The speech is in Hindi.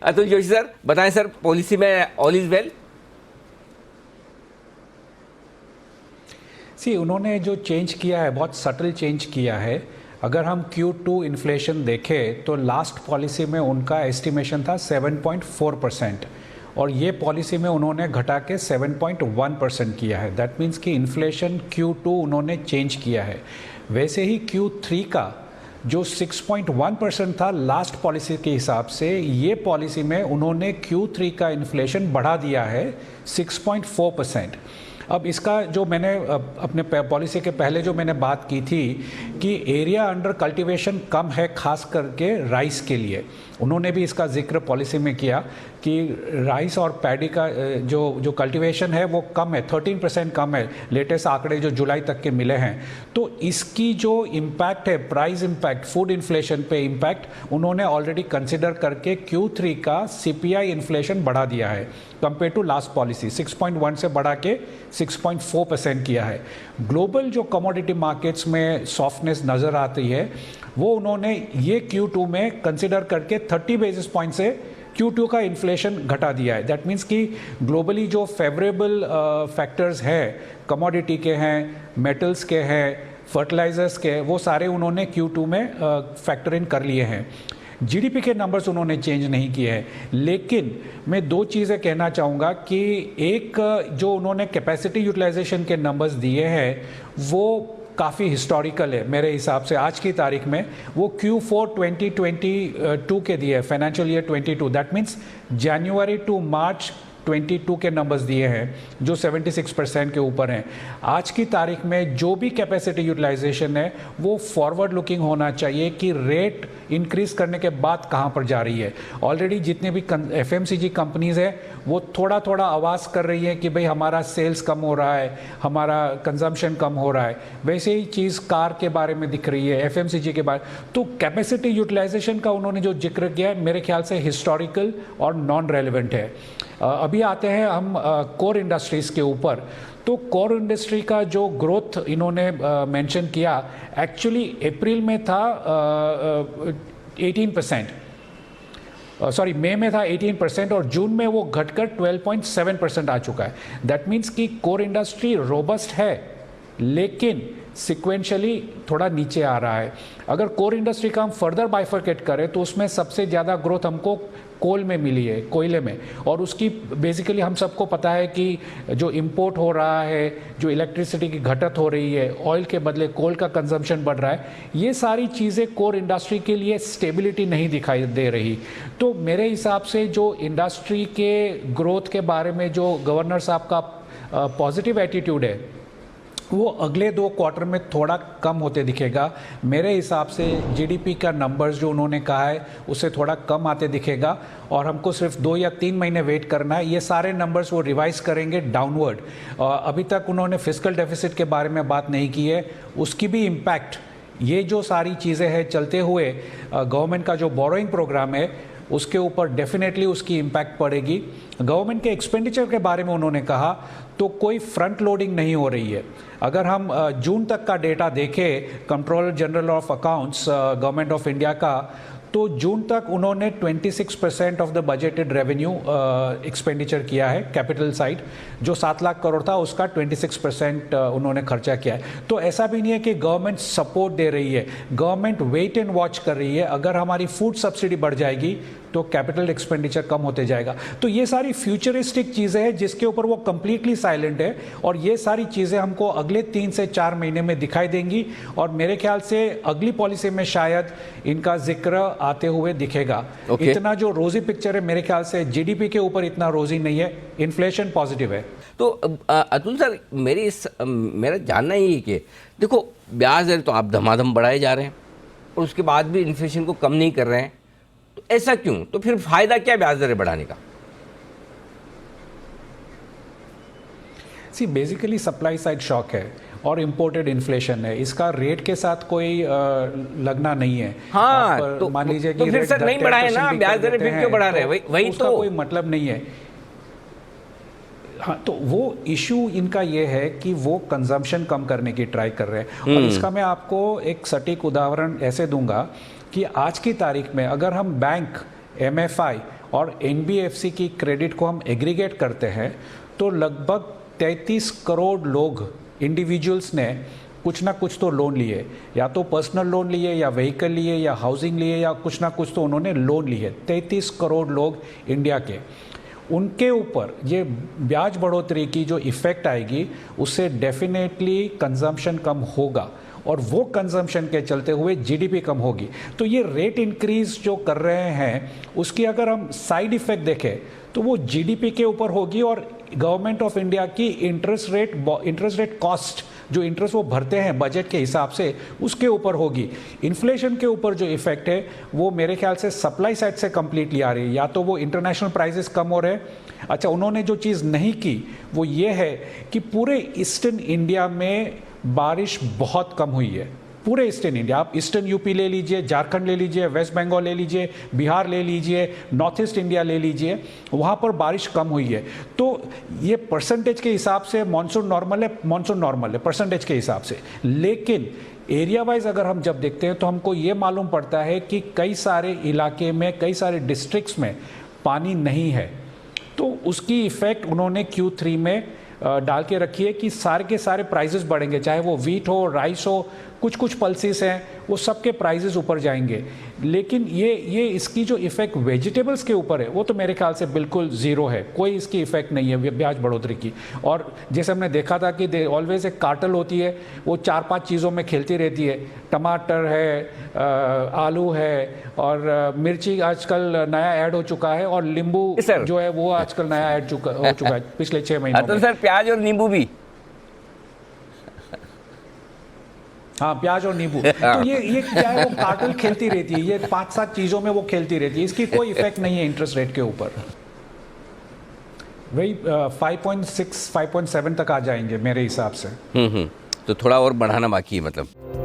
अतुल जोशी सर बताएं सर, पॉलिसी में ऑल इज वेल? उन्होंने जो चेंज किया है बहुत सटल चेंज किया है। अगर हम Q2 इन्फ्लेशन देखें तो लास्ट पॉलिसी में उनका एस्टिमेशन था 7.4% और ये पॉलिसी में उन्होंने घटा के 7.1% किया है। दैट मीन्स कि इन्फ्लेशन Q2 उन्होंने चेंज किया है। वैसे ही Q3 का जो 6.1% था लास्ट पॉलिसी के हिसाब से, ये पॉलिसी में उन्होंने Q3 का इन्फ्लेशन बढ़ा दिया है 6.4%। अब इसका जो मैंने अपने पॉलिसी के पहले जो मैंने बात की थी कि एरिया अंडर कल्टीवेशन कम है खास करके राइस के लिए, उन्होंने भी इसका जिक्र पॉलिसी में किया कि राइस और पैडी का जो कल्टीवेशन है वो कम है, 13% कम है, लेटेस्ट आंकड़े जो जुलाई तक के मिले हैं। तो इसकी जो इम्पैक्ट है, प्राइस इम्पैक्ट, फूड इन्फ्लेशन पे इम्पैक्ट उन्होंने ऑलरेडी कंसिडर करके Q3 का CPI इन्फ्लेशन बढ़ा दिया है कंपेयर टू लास्ट पॉलिसी, 6.1 से बढ़ा के 6.4% किया है। ग्लोबल जो कमोडिटी मार्केट्स में सॉफ्टनेस नज़र आती है वो उन्होंने ये Q2 में कंसिडर करके 30 बेसिस पॉइंट से Q2 का इन्फ्लेशन घटा दिया है। दैट मीन्स कि ग्लोबली जो फेवरेबल फैक्टर्स हैं, कमोडिटी के हैं, मेटल्स के हैं, फर्टिलाइजर्स के, वो सारे उन्होंने Q2 में फैक्टर इन कर लिए हैं। जीडीपी के नंबर्स उन्होंने चेंज नहीं किए हैं, लेकिन मैं दो चीज़ें कहना चाहूँगा कि एक जो उन्होंने कैपेसिटी यूटिलाइजेशन के नंबर्स दिए हैं वो काफ़ी हिस्टोरिकल है मेरे हिसाब से। आज की तारीख में वो Q4 2022 के दिए हैं, financial year 22, that means January to March 22 के नंबर्स दिए हैं जो 76% के ऊपर हैं। आज की तारीख में जो भी कैपेसिटी यूटिलाइजेशन है वो फॉरवर्ड लुकिंग होना चाहिए कि रेट इंक्रीज करने के बाद कहाँ पर जा रही है। ऑलरेडी जितने भी FMCG कंपनीज है वो थोड़ा थोड़ा आवाज़ कर रही है कि भाई हमारा सेल्स कम हो रहा है, हमारा कंजम्पशन कम हो रहा है। वैसे ही चीज़ कार के बारे में दिख रही है, FMCG के बारे। तो कैपेसिटी यूटिलाइजेशन का उन्होंने जो जिक्र किया है मेरे ख्याल से हिस्टोरिकल और नॉन रेलिवेंट है। अभी आते हैं हम कोर इंडस्ट्रीज़ के ऊपर। तो कोर इंडस्ट्री का जो ग्रोथ इन्होंने मेंशन किया, एक्चुअली अप्रैल में था 18%, सॉरी मई में था 18% और जून में वो घटकर 12.7% आ चुका है। दैट मीन्स कि कोर इंडस्ट्री रोबस्ट है लेकिन सिक्वेंशली थोड़ा नीचे आ रहा है। अगर कोर इंडस्ट्री का हम फर्दर बाइफरकेट करें तो उसमें सबसे ज़्यादा ग्रोथ हमको कोल में मिली है, कोयले में, और उसकी बेसिकली हम सबको पता है कि जो इंपोर्ट हो रहा है, जो इलेक्ट्रिसिटी की घटत हो रही है, ऑयल के बदले कोल का कंजम्पशन बढ़ रहा है, ये सारी चीज़ें कोर इंडस्ट्री के लिए स्टेबिलिटी नहीं दिखाई दे रही। तो मेरे हिसाब से जो इंडस्ट्री के ग्रोथ के बारे में जो गवर्नर साहब का पॉजिटिव एटीट्यूड है वो अगले 2 क्वार्टर में थोड़ा कम होते दिखेगा। मेरे हिसाब से जीडीपी का नंबर्स जो उन्होंने कहा है उससे थोड़ा कम आते दिखेगा और हमको सिर्फ 2 या 3 महीने वेट करना है। ये सारे नंबर्स वो रिवाइज करेंगे डाउनवर्ड। अभी तक उन्होंने फिस्कल डेफिसिट के बारे में बात नहीं की है, उसकी भी इम्पैक्ट, ये जो सारी चीज़ें हैं चलते हुए गवर्नमेंट का जो बोरोइंग प्रोग्राम है उसके ऊपर डेफिनेटली उसकी इम्पैक्ट पड़ेगी। गवर्नमेंट के एक्सपेंडिचर के बारे में उन्होंने कहा तो कोई फ्रंट लोडिंग नहीं हो रही है। अगर हम जून तक का डेटा देखें controller general of accounts government of India का, तो जून तक उन्होंने 26% of the budgeted revenue expenditure किया है कैपिटल साइड। जो 7 लाख करोड़ था उसका 26% उन्होंने खर्चा किया है। तो ऐसा भी नहीं है कि गवर्नमेंट सपोर्ट दे रही है, गवर्नमेंट वेट एंड वॉच कर रही है। अगर हमारी फूड सब्सिडी बढ़ जाएगी तो कैपिटल एक्सपेंडिचर कम होते जाएगा। तो ये सारी फ्यूचरिस्टिक चीज़ें हैं जिसके ऊपर वो कंप्लीटली साइलेंट है और ये सारी चीज़ें हमको अगले 3 से 4 महीने में दिखाई देंगी और मेरे ख्याल से अगली पॉलिसी में शायद इनका जिक्र आते हुए दिखेगा। इतना जो रोजी पिक्चर है मेरे ख्याल से जीडीपी के ऊपर इतना रोजी नहीं है, इन्फ्लेशन पॉजिटिव है। तो अतुल सर मेरा जानना ही है कि देखो ब्याज दर तो आप धमाधम बढ़ाए जा रहे हैं और उसके बाद भी इन्फ्लेशन को कम नहीं कर रहे हैं, तो ऐसा क्यों? तो फिर फायदा क्या ब्याज दरें बढ़ाने का? बेसिकली सप्लाई साइड शॉक है और इम्पोर्टेड इन्फ्लेशन है, इसका रेट के साथ कोई लगना नहीं है। हाँ, तो मान लीजिए तो कि फिर सर नहीं बढ़ाए ना, ब्याज दरें फिर क्यों बढ़ा रहे हैं? वही तो कोई मतलब नहीं है। हाँ, तो वो इशू इनका ये है कि वो कंजम्पशन कम करने की ट्राई कर रहे हैं। और इसका मैं आपको एक सटीक उदाहरण ऐसे दूंगा कि आज की तारीख में अगर हम बैंक, MFI और एनबीएफसी की क्रेडिट को हम एग्रीगेट करते हैं तो लगभग 33 करोड़ लोग इंडिविजुअल्स ने कुछ ना कुछ तो लोन लिए, या तो पर्सनल लोन लिए या व्हीकल लिए या हाउसिंग लिए या कुछ ना कुछ तो उन्होंने लोन लिए। 33 करोड़ लोग इंडिया के, उनके ऊपर ये ब्याज बढ़ोतरी की जो इफ़ेक्ट आएगी उससे डेफिनेटली कंजम्पशन कम होगा और वो कंजम्पशन के चलते हुए जीडीपी कम होगी। तो ये रेट इंक्रीज जो कर रहे हैं उसकी अगर हम साइड इफ़ेक्ट देखें तो वो जीडीपी के ऊपर होगी और गवर्नमेंट ऑफ इंडिया की इंटरेस्ट रेट कॉस्ट, जो इंटरेस्ट वो भरते हैं बजट के हिसाब से, उसके ऊपर होगी। इन्फ्लेशन के ऊपर जो इफेक्ट है वो मेरे ख्याल से सप्लाई साइड से कंप्लीटली आ रही है, या तो वो इंटरनेशनल प्राइसेस कम हो रहे हैं। अच्छा, उन्होंने जो चीज़ नहीं की वो ये है कि पूरे ईस्टर्न इंडिया में बारिश बहुत कम हुई है। पूरे ईस्टर्न इंडिया, आप ईस्टर्न यूपी ले लीजिए, झारखंड ले लीजिए, वेस्ट बंगाल ले लीजिए, बिहार ले लीजिए, नॉर्थ ईस्ट इंडिया ले लीजिए, वहाँ पर बारिश कम हुई है। तो ये परसेंटेज के हिसाब से मानसून नॉर्मल है परसेंटेज के हिसाब से। लेकिन एरिया वाइज अगर हम जब देखते हैं तो हमको ये मालूम पड़ता है कि कई सारे इलाके में, कई सारे डिस्ट्रिक्ट्स में पानी नहीं है। तो उसकी इफ़ेक्ट उन्होंने Q3 में डाल के रखी है कि सारे के सारे प्राइसेस बढ़ेंगे, चाहे वो वीट हो, राइस हो, कुछ पल्सेस हैं वो सबके प्राइसेस ऊपर जाएंगे। लेकिन ये इसकी जो इफ़ेक्ट वेजिटेबल्स के ऊपर है वो तो मेरे ख्याल से बिल्कुल ज़ीरो है, कोई इसकी इफ़ेक्ट नहीं है ब्याज बढ़ोतरी की। और जैसे हमने देखा था कि ऑलवेज एक कार्टेल होती है, वो 4-5 चीज़ों में खेलती रहती है। टमाटर है, आलू है, और मिर्ची आजकल नया ऐड हो चुका है, और नींबू जो है वो आजकल नया ऐड हो चुका है पिछले 6 महीनों तो में। सर प्याज और नींबू भी, हाँ, प्याज और नींबू। तो ये क्या है, वो कार्टेल खेलती रहती है, ये 5-7 चीज़ों में वो खेलती रहती है। इसकी कोई इफेक्ट नहीं है इंटरेस्ट रेट के ऊपर। वही 5.6, 5.7 तक आ जाएंगे मेरे हिसाब से। तो थोड़ा और बढ़ाना बाकी है मतलब।